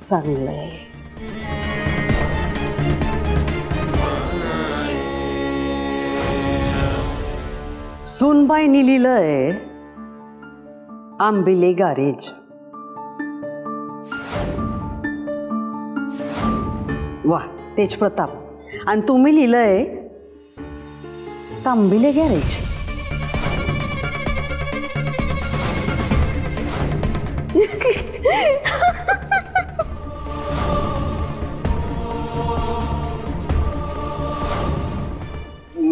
चांगलंय. सूनबाईंनी लिहिलंय आंबिले गॅरेज. वा, तेज प्रताप. आणि तुम्ही लिहिलंय तांबिले गॅरेज.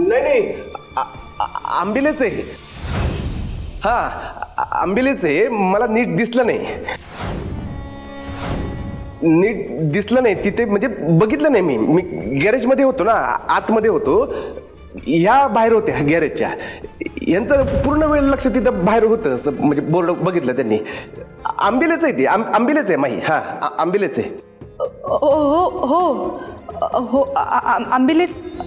नाही, आंबिलेच आहे. हा, आंबिलेच आहे. मला नीट दिसलं नाही तिथे, म्हणजे बघितलं नाही मी गॅरेजमध्ये होतो ना, आतमध्ये होतो. ह्या बाहेर होत्या गॅरेजच्या. यांचं पूर्ण वेळ लक्ष तिथं बाहेर होतं, म्हणजे बोर्ड बघितलं त्यांनी. आंबिलेच आहे ती, आंबिलेच आहे माही. हा, आंबिलेच आहे. हो हो हो,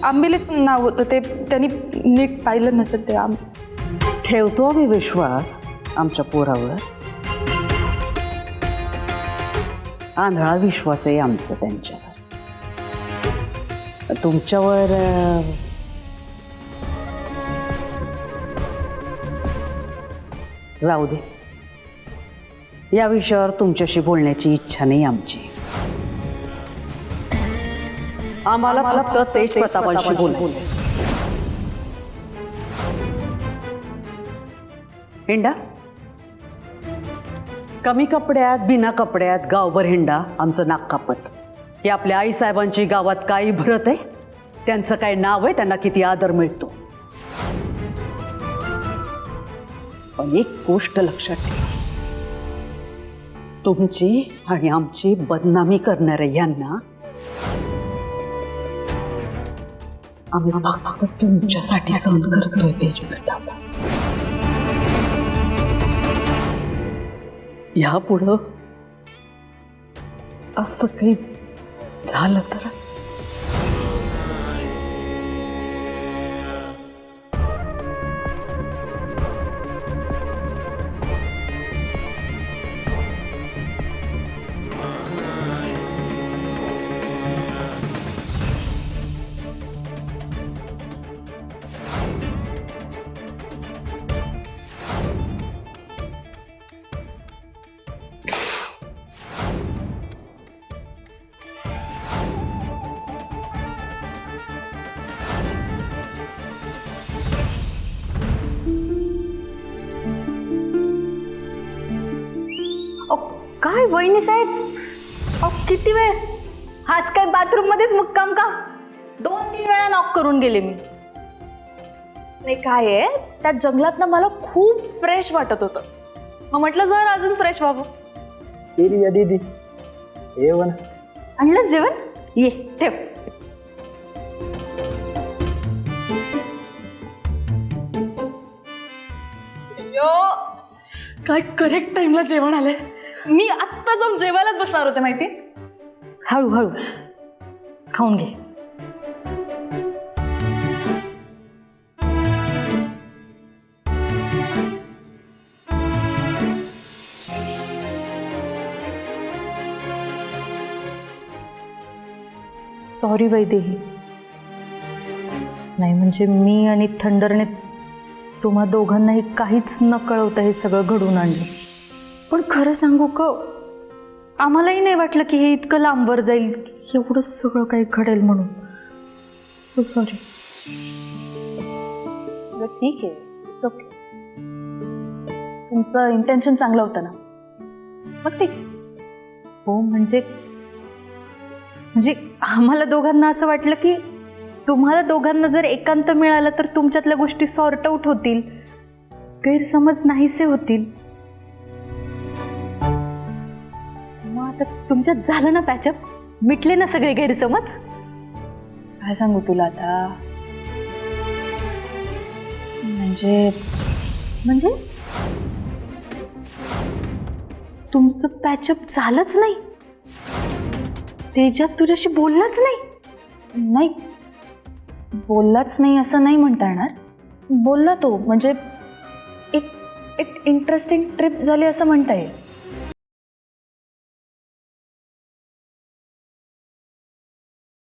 आंबिलेच नाव होतं ते. त्यांनी नीट पाहिलं नसेल ते. ठेवतो आम्ही विश्वास आमच्या पोरावर. आंधळा विश्वास आहे आमचं त्यांच्यावर. तुमच्यावर जाऊ दे. या विषयावर तुमच्याशी बोलण्याची इच्छा नाही आमची. आम्हाला फक्त तेज प्रतापांशी बोलायचं. हिंडा कमी कपड्यात, बिना कपड्यात गावभर हिंडा, आमचं नाक कापत. ही आपल्या आईसाहेबांची गावात काही भरत आहे, त्यांचं काय नाव आहे, त्यांना किती आदर मिळतो. पण एक गोष्ट लक्षात ठेवा, तुमची आणि आमची बदनामी करणाऱ्या यांना आम्ही फक्त तुमच्यासाठी सहन करतोय. तेज प्रताप, यापुढं असं काही झालं तर काय वहिनी साहेब, किती वेळ? आज काय बाथरूम मध्येच मुक्काम का? 2-3 वेळा नॉक करून गेले मी. नाही, काय आहे त्या जंगलात ना मला खूप फ्रेश वाटत होतं. मग म्हटलं जर अजून फ्रेश व्हावं. दीदी जेवण आणलंच जेवण? ये ठेव. काय करेक्ट टाइमला जेवण आलंय. मी आत्ता जाऊन जेवायलाच बसणार होते माहिती. हळूहळू खाऊन घे. सॉरी वैदेही. नाही म्हणजे मी आणि थंडरने तुम्हा दोघांनाही काहीच न कळवता हे सगळं घडवून आणलं. पण खरं सांगू का, आम्हालाही नाही वाटलं की हे इतकं लांबवर जाईल, एवढं सगळं काही घडेल म्हणून. So sorry. ठीक आहे, इट्स ओके. तुमचं इंटेन्शन चांगलं होतं ना, मग ठीक. हो, म्हणजे आम्हाला दोघांना असं वाटलं की तुम्हाला दोघांना जर एकांत मिळालं तर तुमच्यातल्या गोष्टी सॉर्ट आउट होतील, गैरसमज नाहीसे होतील. मग आता तुमच्यात झालं ना पॅचअप, मिटले ना सगळे गैरसमज. काय सांगू तुला आता, म्हणजे तुमचं पॅचअप झालंच नाही. तेजात तुझ्याशी बोललाच नाही. बोललाच नाही असं नाही म्हणता येणार. बोलला तो, म्हणजे एक इंटरेस्टिंग ट्रिप झाली असं म्हणता येईल.